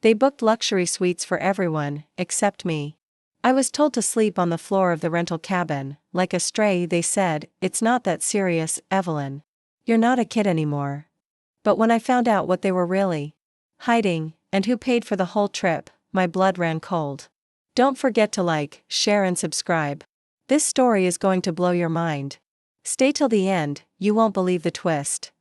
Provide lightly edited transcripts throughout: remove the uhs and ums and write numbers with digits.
They booked luxury suites for everyone, except me. I was told to sleep on the floor of the rental cabin. Like a stray, they said, "It's not that serious, Evelyn. You're not a kid anymore." But when I found out what they were really hiding, and who paid for the whole trip, my blood ran cold. Don't forget to like, share and subscribe. This story is going to blow your mind. Stay till the end, you won't believe the twist.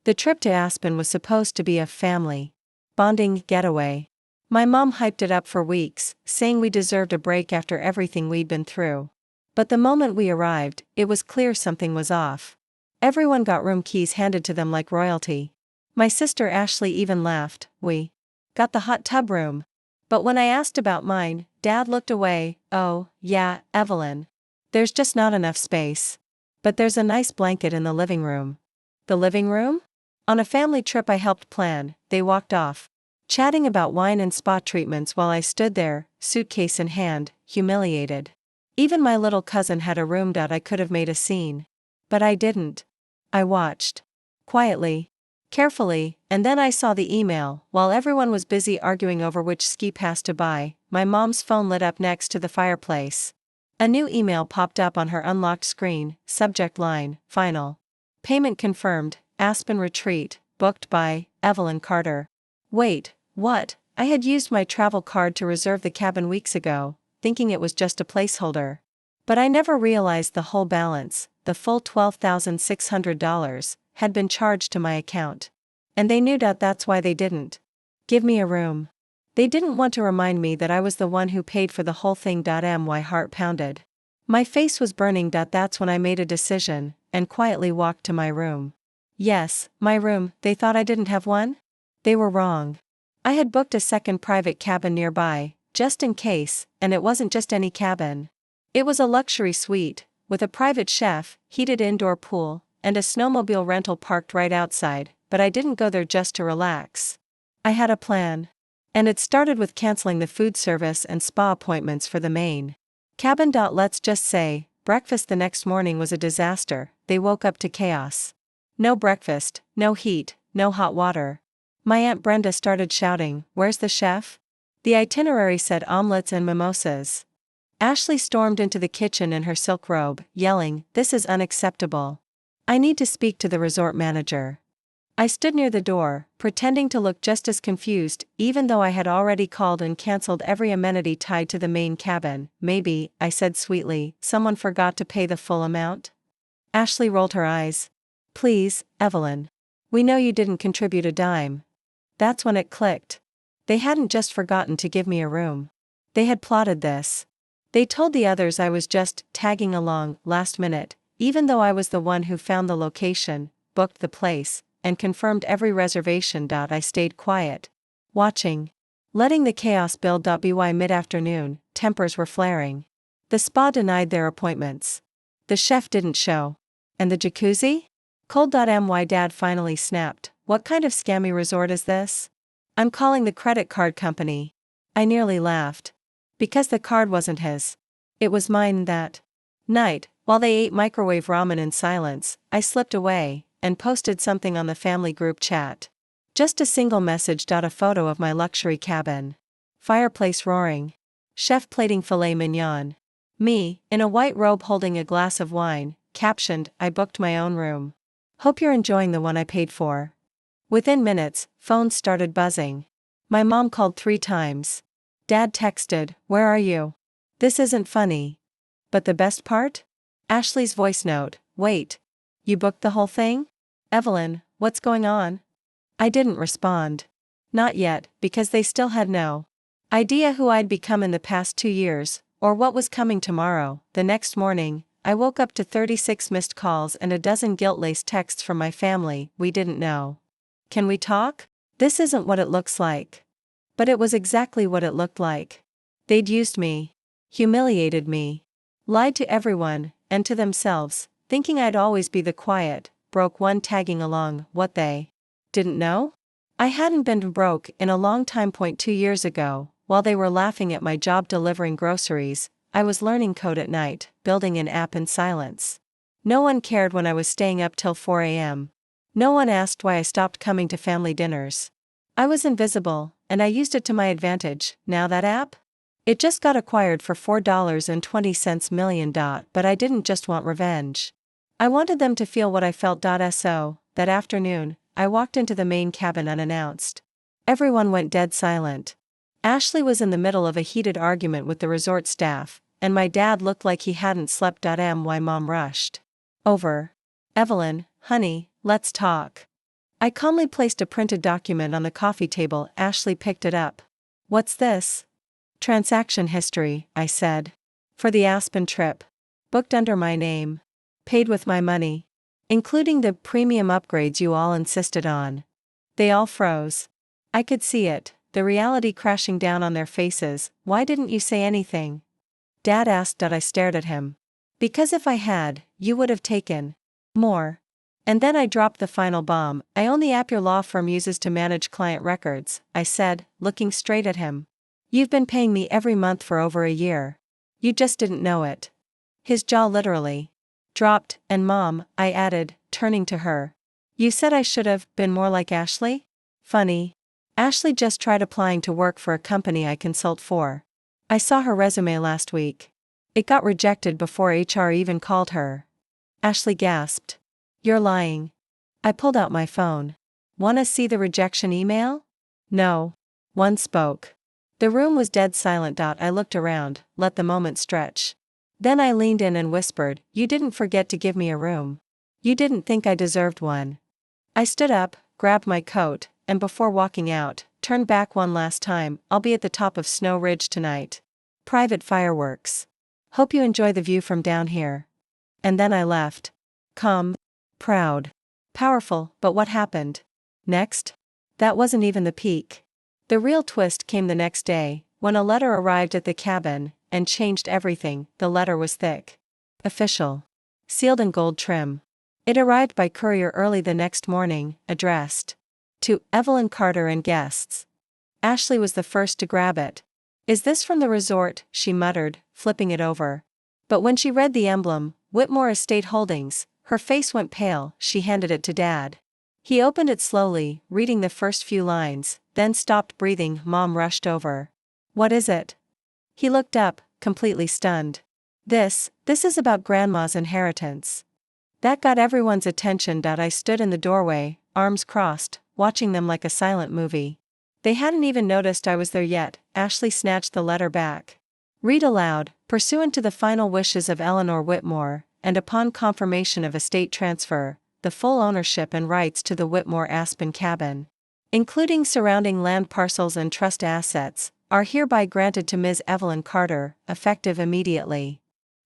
The trip to Aspen was supposed to be a family bonding getaway. My mom hyped it up for weeks, saying we deserved a break after everything we'd been through. But the moment we arrived, it was clear something was off. Everyone got room keys handed to them like royalty. My sister Ashley even laughed. "We got the hot tub room." But when I asked about mine, Dad looked away. "Oh, yeah, Evelyn. There's just not enough space. But there's a nice blanket in the living room." The living room? On a family trip I helped plan, they walked off, chatting about wine and spa treatments while I stood there, suitcase in hand, humiliated. Even my little cousin had a room. I could have made a scene. But I didn't. I watched. Quietly. Carefully, and then I saw the email. While everyone was busy arguing over which ski pass to buy, my mom's phone lit up next to the fireplace. A new email popped up on her unlocked screen, subject line, "Final. Payment confirmed, Aspen Retreat, booked by Evelyn Carter." Wait, what? I had used my travel card to reserve the cabin weeks ago, thinking it was just a placeholder. But I never realized the whole balance, the full $12,600, had been charged to my account. And they knew that's why they didn't give me a room. They didn't want to remind me that I was the one who paid for the whole thing. My heart pounded. My face was burning. That's when I made a decision, and quietly walked to my room. Yes, my room. They thought I didn't have one? They were wrong. I had booked a second private cabin nearby, just in case, and it wasn't just any cabin. It was a luxury suite, with a private chef, heated indoor pool, and a snowmobile rental parked right outside, but I didn't go there just to relax. I had a plan. And it started with canceling the food service and spa appointments for the main cabin. Let's just say, breakfast the next morning was a disaster. They woke up to chaos. No breakfast, no heat, no hot water. My Aunt Brenda started shouting, "Where's the chef?" The itinerary said omelets and mimosas. Ashley stormed into the kitchen in her silk robe, yelling, "This is unacceptable. I need to speak to the resort manager." I stood near the door, pretending to look just as confused, even though I had already called and cancelled every amenity tied to the main cabin. "Maybe," I said sweetly, "someone forgot to pay the full amount." Ashley rolled her eyes. "Please, Evelyn. We know you didn't contribute a dime." That's when it clicked. They hadn't just forgotten to give me a room. They had plotted this. They told the others I was just tagging along last minute, even though I was the one who found the location, booked the place, and confirmed every reservation. I stayed quiet, watching, letting the chaos build. By mid-afternoon, tempers were flaring. The spa denied their appointments. The chef didn't show. And the jacuzzi? Cold. My dad finally snapped. "What kind of scammy resort is this? I'm calling the credit card company." I nearly laughed. Because the card wasn't his. It was mine. That night, while they ate microwave ramen in silence, I slipped away and posted something on the family group chat. Just a single message. A photo of my luxury cabin. Fireplace roaring. Chef plating filet mignon. Me, in a white robe holding a glass of wine, captioned, "I booked my own room. Hope you're enjoying the one I paid for." Within minutes, phones started buzzing. My mom called 3 times. Dad texted, "Where are you? This isn't funny." But the best part? Ashley's voice note, "Wait. You booked the whole thing? Evelyn, what's going on?" I didn't respond. Not yet, because they still had no idea who I'd become in the past 2 years, or what was coming tomorrow. The next morning, I woke up to 36 missed calls and a dozen guilt-laced texts from my family we didn't know. "Can we talk? This isn't what it looks like." But it was exactly what it looked like. They'd used me, humiliated me, lied to everyone, and to themselves, thinking I'd always be the quiet, broke one tagging along. What they didn't know? I hadn't been broke in a long time. 2 years ago, while they were laughing at my job delivering groceries, I was learning code at night, building an app in silence. No one cared when I was staying up till 4 a.m. No one asked why I stopped coming to family dinners. I was invisible, and I used it to my advantage. Now that app? It just got acquired for $4.20 million, but I didn't just want revenge. I wanted them to feel what I felt. So, that afternoon, I walked into the main cabin unannounced. Everyone went dead silent. Ashley was in the middle of a heated argument with the resort staff, and my dad looked like he hadn't slept. My mom rushed over. Evelyn, honey, let's talk. I calmly placed a printed document on the coffee table. Ashley picked it up. What's this? Transaction history, I said. For the Aspen trip. Booked under my name. Paid with my money. Including the premium upgrades you all insisted on. They all froze. I could see it, the reality crashing down on their faces. Why didn't you say anything? Dad asked. I stared at him. Because if I had, you would have taken more. And then I dropped the final bomb. I own the app your law firm uses to manage client records, I said, looking straight at him. You've been paying me every month for over a year. You just didn't know it. His jaw literally dropped. And Mom, I added, turning to her. You said I should have been more like Ashley? Funny. Ashley just tried applying to work for a company I consult for. I saw her resume last week. It got rejected before HR even called her. Ashley gasped. You're lying. I pulled out my phone. Wanna see the rejection email? No. One spoke. The room was dead silent. I looked around, let the moment stretch. Then I leaned in and whispered, You didn't forget to give me a room. You didn't think I deserved one. I stood up, grabbed my coat, and before walking out, turned back one last time. I'll be at the top of Snow Ridge tonight. Private fireworks. Hope you enjoy the view from down here. And then I left. Calm. Proud. Powerful. But what happened next? That wasn't even the peak. The real twist came the next day, when a letter arrived at the cabin, and changed everything. The letter was thick. Official. Sealed in gold trim. It arrived by courier early the next morning, addressed to Evelyn Carter and guests. Ashley was the first to grab it. Is this from the resort? She muttered, flipping it over. But when she read the emblem, Whitmore Estate Holdings, her face went pale. She handed it to Dad. He opened it slowly, reading the first few lines, then stopped breathing. Mom rushed over. What is it? He looked up, completely stunned. This is about Grandma's inheritance. That got everyone's attention. I stood in the doorway, arms crossed, watching them like a silent movie. They hadn't even noticed I was there yet. Ashley snatched the letter back. Read aloud, pursuant to the final wishes of Eleanor Whitmore, and upon confirmation of estate transfer, the full ownership and rights to the Whitmore Aspen cabin, including surrounding land parcels and trust assets, are hereby granted to Ms. Evelyn Carter, effective immediately.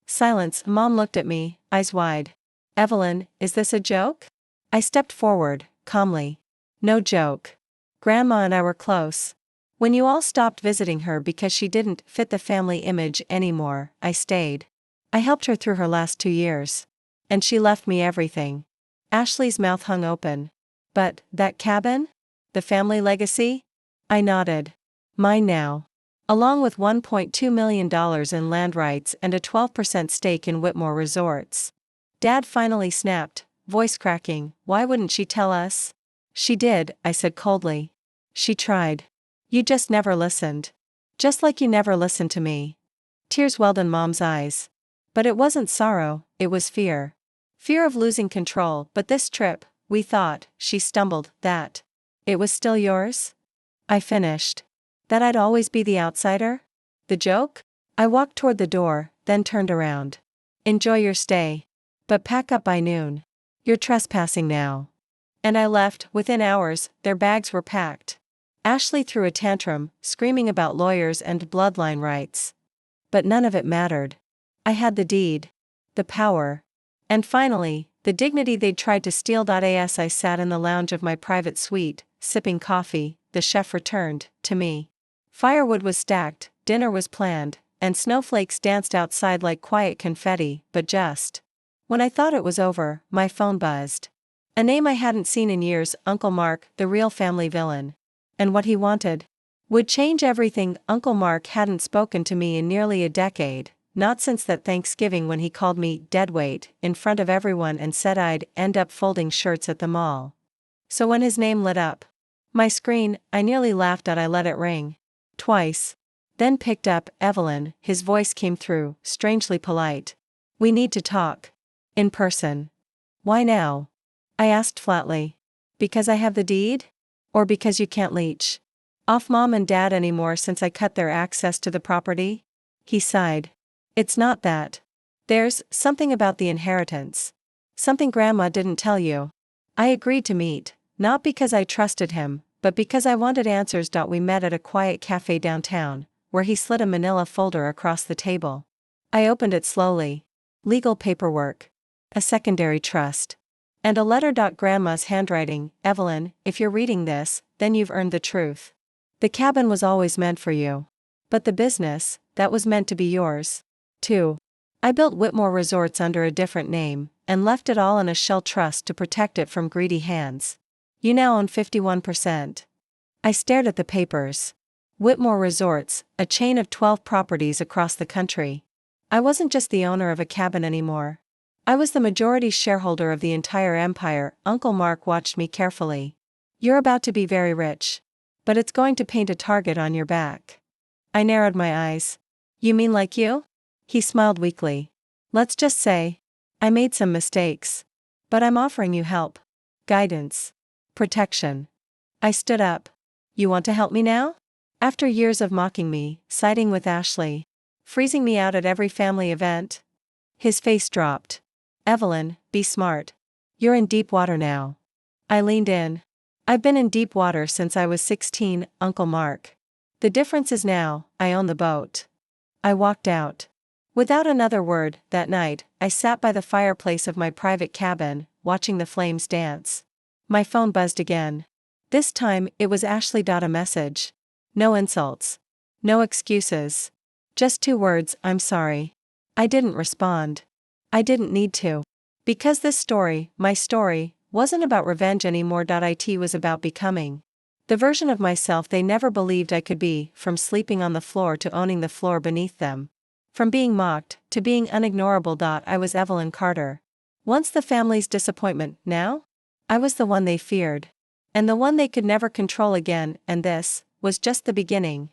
Silence. Mom looked at me, eyes wide. Evelyn, is this a joke? I stepped forward, calmly. No joke. Grandma and I were close. When you all stopped visiting her because she didn't fit the family image anymore, I stayed. I helped her through her last 2 years. And she left me everything. Ashley's mouth hung open. But, that cabin? The family legacy? I nodded. Mine now. Along with $1.2 million in land rights and a 12% stake in Whitmore Resorts. Dad finally snapped, voice cracking. Why wouldn't she tell us? She did, I said coldly. She tried. You just never listened. Just like you never listened to me. Tears welled in Mom's eyes. But it wasn't sorrow, it was fear. Fear of losing control. But this trip, we thought, she stumbled, that it was still yours? I finished. That I'd always be the outsider? The joke? I walked toward the door, then turned around. Enjoy your stay. But pack up by noon. You're trespassing now. And I left. Within hours, their bags were packed. Ashley threw a tantrum, screaming about lawyers and bloodline rights. But none of it mattered. I had the deed. The power. And finally, the dignity they'd tried to steal. As I sat in the lounge of my private suite, sipping coffee, the chef returned, to me. Firewood was stacked, dinner was planned, and snowflakes danced outside like quiet confetti. But just when I thought it was over, my phone buzzed. A name I hadn't seen in years. Uncle Mark, the real family villain. And what he wanted would change everything. Uncle Mark hadn't spoken to me in nearly a decade, not since that Thanksgiving when he called me deadweight in front of everyone and said I'd end up folding shirts at the mall. So when his name lit up, My screen, I nearly laughed at. I let it ring. Twice. Then picked up. Evelyn, his voice came through, strangely polite. We need to talk. In person. Why now? I asked flatly. Because I have the deed? Or because you can't leech off mom and dad anymore since I cut their access to the property? He sighed. It's not that. There's something about the inheritance. Something Grandma didn't tell you. I agreed to meet, not because I trusted him, but because I wanted answers. We met at a quiet cafe downtown, where he slid a manila folder across the table. I opened it slowly. Legal paperwork. A secondary trust. And a letter. Grandma's handwriting. Evelyn, if you're reading this, then you've earned the truth. The cabin was always meant for you. But the business, that was meant to be yours, too. I built Whitmore Resorts under a different name, and left it all in a shell trust to protect it from greedy hands. You now own 51%. I stared at the papers. Whitmore Resorts, a chain of 12 properties across the country. I wasn't just the owner of a cabin anymore. I was the majority shareholder of the entire empire. Uncle Mark watched me carefully. You're about to be very rich. But it's going to paint a target on your back. I narrowed my eyes. You mean like you? He smiled weakly. Let's just say, I made some mistakes. But I'm offering you help. Guidance. Protection. I stood up. You want to help me now? After years of mocking me, siding with Ashley, freezing me out at every family event? His face dropped. Evelyn, be smart. You're in deep water now. I leaned in. I've been in deep water since I was 16, Uncle Mark. The difference is now, I own the boat. I walked out. Without another word. That night, I sat by the fireplace of my private cabin, watching the flames dance. My phone buzzed again. This time, it was Ashley. A message. No insults. No excuses. Just 2 words, I'm sorry. I didn't respond. I didn't need to. Because this story, my story, wasn't about revenge anymore. It was about becoming the version of myself they never believed I could be, from sleeping on the floor to owning the floor beneath them. From being mocked to being unignorable. I was Evelyn Carter. Once the family's disappointment. Now? I was the one they feared. And the one they could never control again, and this was just the beginning.